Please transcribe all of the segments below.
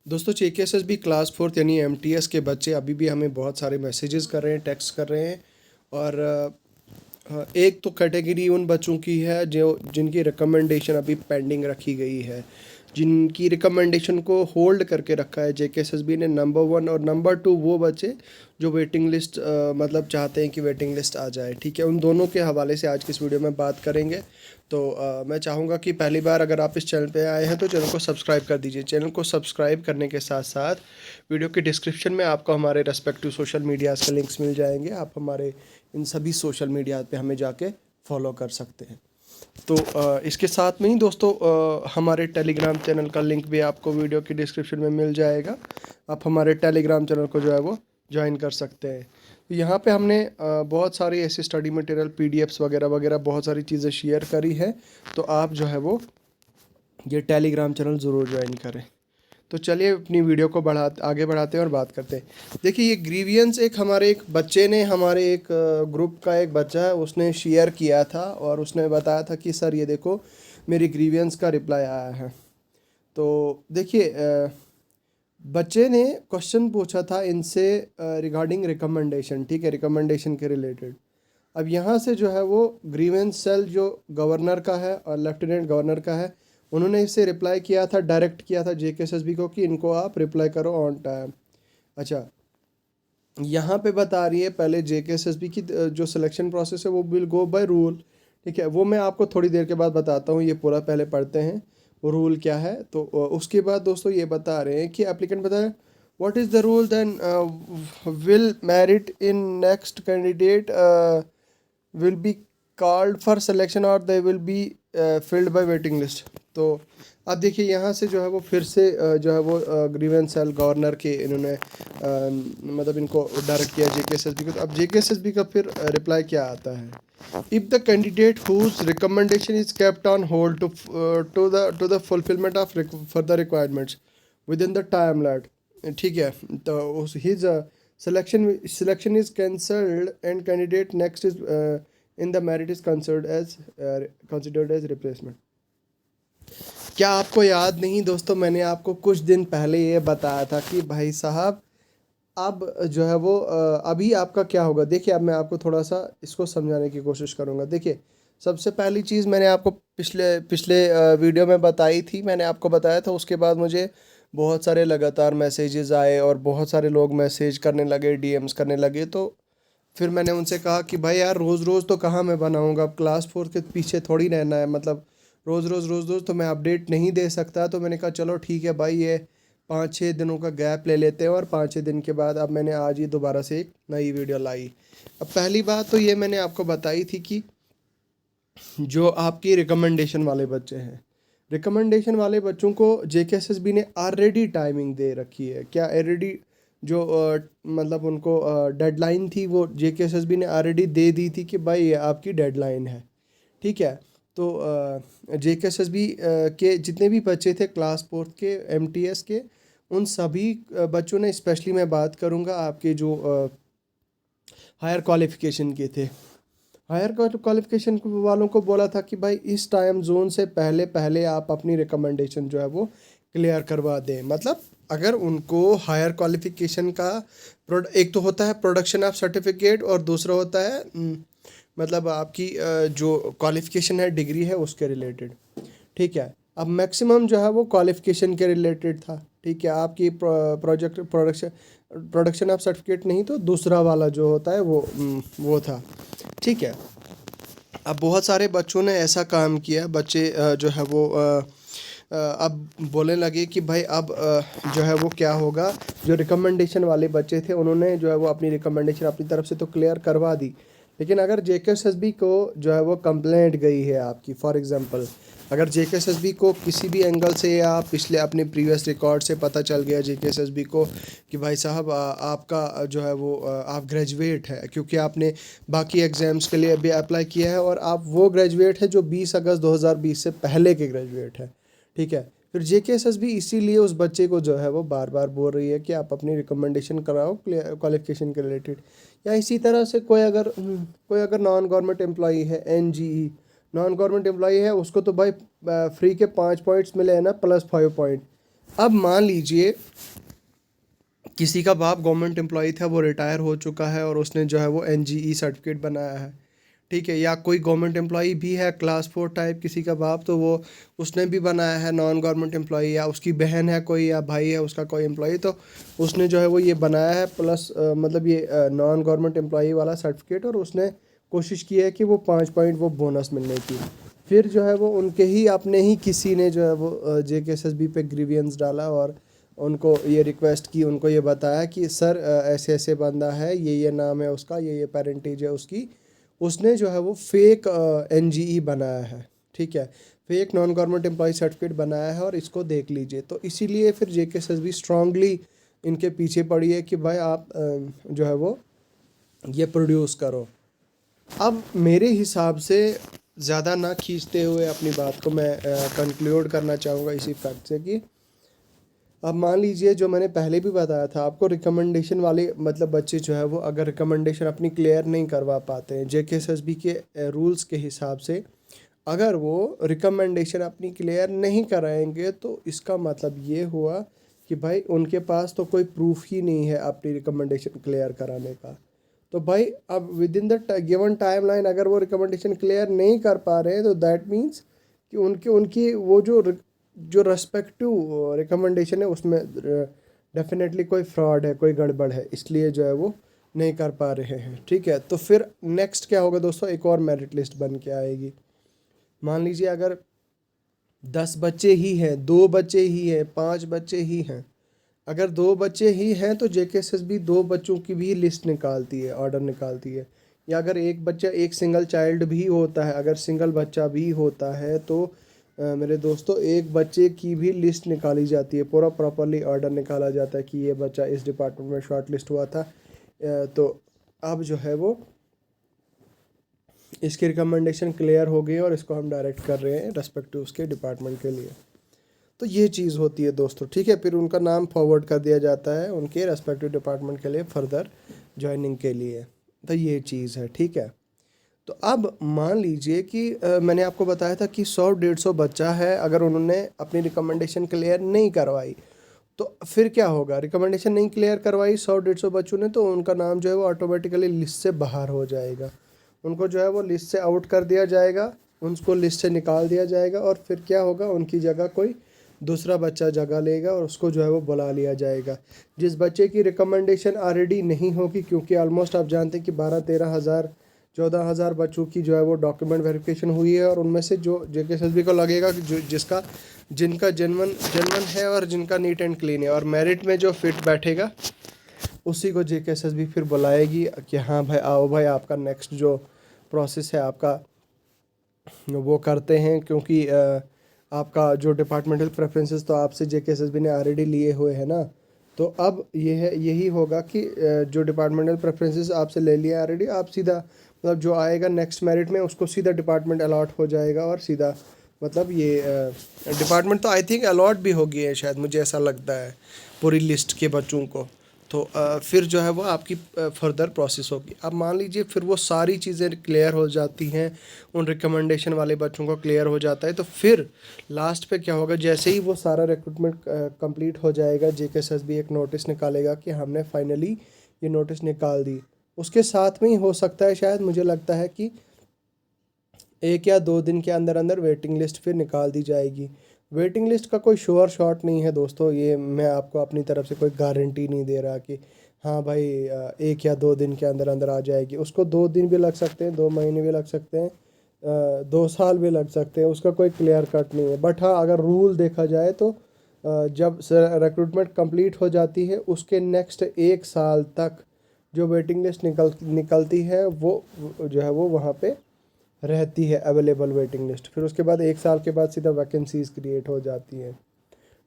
दोस्तों JKSSB class fourth यानी MTS के बच्चे अभी भी हमें बहुत सारे मैसेजेस कर रहे हैं, टेक्स्ट कर रहे हैं। और एक तो कैटेगरी उन बच्चों की है जो जिनकी रिकमेंडेशन अभी पेंडिंग रखी गई है, जिनकी रिकमेंडेशन को होल्ड करके रखा है जेकेएसएसबी ने। नंबर 1 और नंबर 2 वो बच्चे जो वेटिंग लिस्ट मतलब चाहते हैं कि वेटिंग लिस्ट आ जाए। ठीक है, उन दोनों के हवाले से आज की इस वीडियो में बात करेंगे। तो मैं चाहूँगा कि पहली बार अगर आप इस चैनल पे आए हैं तो चैनल को सब्सक्राइब कर दीजिए। चैनल को सब्सक्राइब करने के साथ साथ वीडियो के डिस्क्रिप्शन में आपको हमारे रेस्पेक्टिव सोशल मीडियाज़ के लिंक्स मिल जाएंगे। आप हमारे इन सभी सोशल मीडिया पे हमें जाके फॉलो कर सकते हैं। तो इसके साथ में ही दोस्तों हमारे टेलीग्राम चैनल का लिंक भी आपको वीडियो की डिस्क्रिप्शन में मिल जाएगा। आप हमारे टेलीग्राम चैनल को जो है वो ज्वाइन कर सकते हैं। तो यहाँ पे हमने बहुत सारी ऐसी स्टडी मटेरियल पीडीएफ्स वगैरह वगैरह बहुत सारी चीज़ें शेयर करी है। तो आप जो है वो ये टेलीग्राम चैनल ज़रूर ज्वाइन करें। तो चलिए अपनी वीडियो को आगे बढ़ाते हैं और बात करते हैं। देखिए ये ग्रीवियंस एक हमारे एक बच्चे ने, हमारे एक ग्रुप का एक बच्चा है, उसने शेयर किया था और उसने बताया था कि सर ये देखो मेरी ग्रीवियंस का रिप्लाई आया है। तो देखिए बच्चे ने क्वेश्चन पूछा था इनसे रिगार्डिंग रिकमेंडेशन। ठीक है, रिकमेंडेशन के रिलेटेड। अब यहाँ से जो है वो ग्रीवेंस सेल जो गवर्नर का है और लेफ्टिनेंट गवर्नर का है, उन्होंने इसे रिप्लाई किया था, डायरेक्ट किया था जेकेएसएसबी को कि इनको आप रिप्लाई करो ऑन टाइम। अच्छा, यहाँ पे बता रही है पहले जेकेएसएसबी की जो सिलेक्शन प्रोसेस है वो विल गो बाय रूल। ठीक है, वो मैं आपको थोड़ी देर के बाद बताता हूँ। ये पूरा पहले पढ़ते हैं वो रूल क्या है। तो उसके बाद दोस्तों ये बता रहे हैं कि एप्लीकेंट बताए what is the rule then will merit in next candidate will be called for selection और they will be filled by waiting list. तो अब देखिए यहाँ से जो है वो फिर से जो है वो ग्रीवेंस सेल गवर्नर के इन्होंने मतलब इनको डायरेक्ट किया जेकेएसएसबी को। तो अब जेकेएसएसबी का फिर रिप्लाई क्या आता है, if the candidate whose recommendation is kept on hold to the fulfilment of further requirements within the time let. ठीक है, तो his selection is cancelled and candidate next is in the merit is considered as replacement. क्या आपको याद नहीं दोस्तों, मैंने आपको कुछ दिन पहले ये बताया था कि भाई साहब अब जो है वो अभी आपका क्या होगा। देखिए अब मैं आपको थोड़ा सा इसको समझाने की कोशिश करूँगा। देखिए सबसे पहली चीज़ मैंने आपको पिछले पिछले वीडियो में बताई थी, मैंने आपको बताया था। उसके बाद मुझे बहुत सारे लगातार मैसेजेस आए और बहुत सारे लोग मैसेज करने लगे, डीएम्स करने लगे। तो फिर मैंने उनसे कहा कि भाई यार रोज़ रोज़ तो कहाँ मैं बनाऊँगा, अब क्लास फोर्थ के पीछे थोड़ी रहना है, मतलब रोज़ रोज़ तो मैं अपडेट नहीं दे सकता। तो मैंने कहा चलो ठीक है भाई, ये 5-6 दिनों का गैप ले लेते हैं और 5-6 दिन के बाद अब मैंने आज ही दोबारा से एक नई वीडियो लाई। अब पहली बात तो ये मैंने आपको बताई थी कि जो आपकी रिकमेंडेशन वाले बच्चे हैं, रिकमेंडेशन वाले बच्चों को जेकेएसएसबी ने ऑलरेडी टाइमिंग दे रखी है। क्या ऑलरेडी जो मतलब उनको डेडलाइन थी वो जेकेएसएसबी ने ऑलरेडी दे दी थी कि भाई ये आपकी डेडलाइन है। ठीक है, तो जेकेएसएसबी के जितने भी बच्चे थे क्लास फोर्थ के एमटीएस के, उन सभी बच्चों ने, स्पेशली मैं बात करूँगा आपके जो हायर क्वालिफ़िकेशन के थे, हायर क्वालिफ़िकेशन वालों को बोला था कि भाई इस टाइम जोन से पहले पहले आप अपनी रिकमेंडेशन जो है वो क्लियर करवा दें। मतलब अगर उनको हायर क्वालिफ़िकेशन का एक तो होता है प्रोडक्शन ऑफ सर्टिफिकेट और दूसरा होता है मतलब आपकी जो क्वालिफ़िकेशन है, डिग्री है, उसके रिलेटेड। ठीक है, अब मैक्सिमम जो है वो क्वालिफ़िकेशन के रिलेटेड था। ठीक है, आपकी प्रोडक्शन ऑफ सर्टिफिकेट नहीं तो दूसरा वाला जो होता है वो था। ठीक है, अब बहुत सारे बच्चों ने ऐसा काम किया, बच्चे जो है वो अब बोलने लगे कि भाई अब जो है वो क्या होगा। जो रिकमेंडेशन वाले बच्चे थे उन्होंने जो है वो अपनी रिकमेंडेशन अपनी तरफ से तो क्लियर करवा दी, लेकिन अगर जेकेएसएसबी को जो है वो कंप्लेंट गई है आपकी, फॉर एग्जांपल अगर जेकेएसएसबी को किसी भी एंगल से या पिछले अपने प्रीवियस रिकॉर्ड से पता चल गया जेकेएसएसबी को कि भाई साहब आपका जो है वो आप ग्रेजुएट है, क्योंकि आपने बाकी एग्ज़ाम्स के लिए भी अप्लाई किया है और आप वो ग्रेजुएट है जो 20 अगस्त 2020 से पहले के ग्रेजुएट है। ठीक है, फिर जेकेएसएसबी इसीलिए उस बच्चे को जो है वो बार बार बोल रही है कि आप अपनी रिकमेंडेशन कराओ क्वालिफिकेशन के रिलेटेड। या इसी तरह से कोई अगर नॉन गवर्नमेंट एम्प्लॉई है, एनजीई नॉन गवर्नमेंट एम्प्लॉई है, उसको तो भाई फ्री के 5 पॉइंट्स मिले हैं ना, +5 पॉइंट। अब मान लीजिए किसी का बाप गवर्नमेंट एम्प्लॉय था, वो रिटायर हो चुका है और उसने जो है वो एनजीई सर्टिफिकेट बनाया है, ठीक है। या कोई गवर्नमेंट एम्प्लॉय भी है क्लास 4 टाइप किसी का बाप, तो वो उसने भी बनाया है नॉन गवर्नमेंट एम्प्लॉय, या उसकी बहन है कोई या भाई है उसका कोई एम्प्लॉय, तो उसने जो है वो ये बनाया है प्लस मतलब ये नॉन गवर्नमेंट एम्प्लॉय वाला सर्टिफिकेट, और उसने कोशिश की है कि वो 5 पॉइंट वो बोनस मिलने की। फिर जो है वो उनके ही अपने ही किसी ने जो है वो जेकेएसएसबी पे ग्रीवियंस डाला और उनको ये रिक्वेस्ट की, उनको ये बताया कि सर ऐसे ऐसे बंदा है, ये नाम है उसका, ये पेरेंटेज है उसकी, उसने जो है वो फेक एनजीई बनाया है, ठीक है, fake non government employ certificate बनाया है और इसको देख लीजिए। तो इसीलिए फिर जेकेएसएसबी स्ट्रांगली इनके पीछे पड़ी है कि भाई आप जो है वो ये प्रोड्यूस करो। अब मेरे हिसाब से ज़्यादा ना खींचते हुए अपनी बात को मैं कंक्लूड करना चाहूँगा इसी फैक्ट से कि अब मान लीजिए जो मैंने पहले भी बताया था आपको, रिकमेंडेशन वाले मतलब बच्चे जो है वो अगर रिकमेंडेशन अपनी क्लियर नहीं करवा पाते हैं जेकेएसएसबी के रूल्स के हिसाब से, अगर वो रिकमेंडेशन अपनी क्लियर नहीं कराएंगे तो इसका मतलब ये हुआ कि भाई उनके पास तो कोई प्रूफ ही नहीं है अपनी रिकमेंडेशन क्लियर कराने का। तो भाई अब with in the given timeline अगर वो रिकमेंडेशन क्लियर नहीं कर पा रहे हैं तो दैट मीन्स कि उनकी उनकी वो जो रेस्पेक्टिव रिकमेंडेशन है उसमें डेफिनेटली कोई फ्रॉड है, कोई गड़बड़ है, इसलिए जो है वो नहीं कर पा रहे हैं, ठीक है। तो फिर नेक्स्ट क्या होगा दोस्तों, एक और मेरिट लिस्ट बन के आएगी। मान लीजिए अगर 10 बच्चे ही हैं, 2 बच्चे ही हैं, 5 बच्चे ही हैं, अगर 2 बच्चे ही हैं तो जेकेएसएसबी 2 बच्चों की भी लिस्ट निकालती है, ऑर्डर निकालती है। या अगर एक बच्चा, एक सिंगल चाइल्ड भी होता है, अगर सिंगल बच्चा भी होता है तो मेरे दोस्तों एक बच्चे की भी लिस्ट निकाली जाती है, पूरा प्रॉपरली ऑर्डर निकाला जाता है कि ये बच्चा इस डिपार्टमेंट में शॉर्ट लिस्ट हुआ था, तो अब जो है वो इसकी रिकमेंडेशन क्लियर हो गई और इसको हम डायरेक्ट कर रहे हैं रेस्पेक्टिव उसके डिपार्टमेंट के लिए। तो ये चीज़ होती है दोस्तों, ठीक है। फिर उनका नाम फॉरवर्ड कर दिया जाता है उनके रेस्पेक्टिव डिपार्टमेंट के लिए फर्दर ज्वाइनिंग के लिए। तो ये चीज़ है, ठीक है। तो अब मान लीजिए कि मैंने आपको बताया था कि 100-150 बच्चा है, अगर उन्होंने अपनी रिकमेंडेशन क्लियर नहीं करवाई तो फिर क्या होगा, रिकमेंडेशन नहीं क्लियर करवाई 100-150 बच्चों ने, तो उनका नाम जो है वो ऑटोमेटिकली लिस्ट से बाहर हो जाएगा, उनको जो है वो लिस्ट से आउट कर दिया जाएगा, उनको लिस्ट से निकाल दिया जाएगा, और फिर क्या होगा, उनकी जगह कोई दूसरा बच्चा जगह लेगा और उसको जो है वो बुला लिया जाएगा। जिस बच्चे की रिकमेंडेशन ऑलरेडी नहीं होगी, क्योंकि ऑलमोस्ट आप जानते हैं कि 12-13 हज़ार 14 हज़ार बच्चों की जो है वो डॉक्यूमेंट वेरिफिकेशन हुई है, और उनमें से जो जेकेएसएसबी को लगेगा कि जिनका जेन्युइन है और जिनका नीट एंड क्लीन है और मेरिट में जो फिट बैठेगा उसी को जेकेएसएसबी फिर बुलाएगी कि हाँ भाई आओ भाई, आपका नेक्स्ट जो प्रोसेस है आपका वो करते हैं, क्योंकि आपका जो डिपार्टमेंटल प्रेफरेंसेस तो आपसे जेकेएसएसबी ने ऑलरेडी लिए हुए हैं ना, तो अब ये है, यही होगा कि जो डिपार्टमेंटल प्रेफरेंसेस आपसे ले लिया ऑलरेडी, आप सीधा मतलब जो आएगा नेक्स्ट मेरिट में उसको सीधा डिपार्टमेंट अलॉट हो जाएगा, और सीधा मतलब ये डिपार्टमेंट तो आई थिंक अलॉट भी होगी है शायद, मुझे ऐसा लगता है पूरी लिस्ट के बच्चों को। तो फिर जो है वो आपकी फर्दर प्रोसेस होगी। अब मान लीजिए फिर वो सारी चीज़ें क्लियर हो जाती हैं, उन रिकमेंडेशन वाले बच्चों को क्लियर हो जाता है, तो फिर लास्ट पे क्या होगा, जैसे ही वो सारा रिक्रूटमेंट कंप्लीट हो जाएगा, जेकेएसएसबी एक नोटिस निकालेगा कि हमने फाइनली ये नोटिस निकाल दी। उसके साथ में ही हो सकता है शायद, मुझे लगता है कि 1 या 2 दिन के अंदर अंदर वेटिंग लिस्ट फिर निकाल दी जाएगी। वेटिंग लिस्ट का कोई श्योर शॉट नहीं है दोस्तों, ये मैं आपको अपनी तरफ से कोई गारंटी नहीं दे रहा कि हाँ भाई 1 या 2 दिन के अंदर अंदर आ जाएगी। उसको 2 दिन भी लग सकते हैं, 2 महीने भी लग सकते हैं, 2 साल भी लग सकते हैं, उसका कोई क्लियर कट नहीं है। बट हाँ, अगर रूल देखा जाए तो जब रिक्रूटमेंट कंप्लीट हो जाती है उसके नेक्स्ट 1 साल तक जो वेटिंग लिस्ट निकलती है वो जो है वो वहाँ पे रहती है अवेलेबल वेटिंग लिस्ट। फिर उसके बाद 1 साल के बाद सीधा वैकेंसीज क्रिएट हो जाती हैं,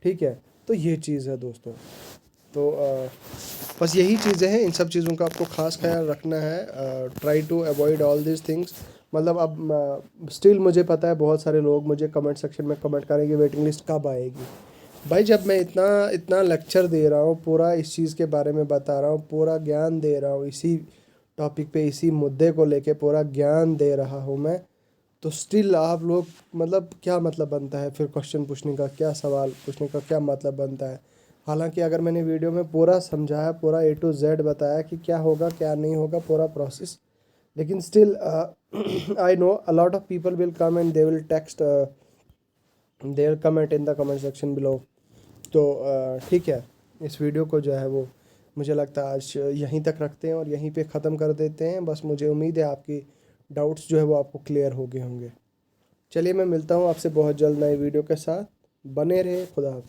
ठीक है। तो ये चीज़ है दोस्तों। तो बस यही चीज़ें हैं, इन सब चीज़ों का आपको खास ख्याल रखना है। Try to avoid all this things. मतलब अब स्टिल मुझे पता है बहुत सारे लोग मुझे कमेंट सेक्शन में कमेंट करेंगे वेटिंग लिस्ट कब आएगी। भाई जब मैं इतना इतना लेक्चर दे रहा हूँ, पूरा इस चीज़ के बारे में बता रहा हूँ, पूरा ज्ञान दे रहा हूँ, इसी टॉपिक पे इसी मुद्दे को लेके पूरा ज्ञान दे रहा हूँ मैं, तो स्टिल आप लोग मतलब क्या मतलब बनता है फिर क्वेश्चन पूछने का, क्या सवाल पूछने का क्या मतलब बनता है। हालांकि अगर मैंने वीडियो में पूरा समझाया, पूरा A to Z बताया कि क्या होगा क्या नहीं होगा पूरा प्रोसेस, लेकिन still I know a lot of people will come and they will text, they will comment in the comment section below. तो ठीक है, इस वीडियो को जो है वो मुझे लगता है आज यहीं तक रखते हैं और यहीं पे ख़त्म कर देते हैं। बस मुझे उम्मीद है आपकी डाउट्स जो है वो आपको क्लियर हो गए होंगे। चलिए मैं मिलता हूँ आपसे बहुत जल्द नए वीडियो के साथ। बने रहे। खुदा हाफ़िज़।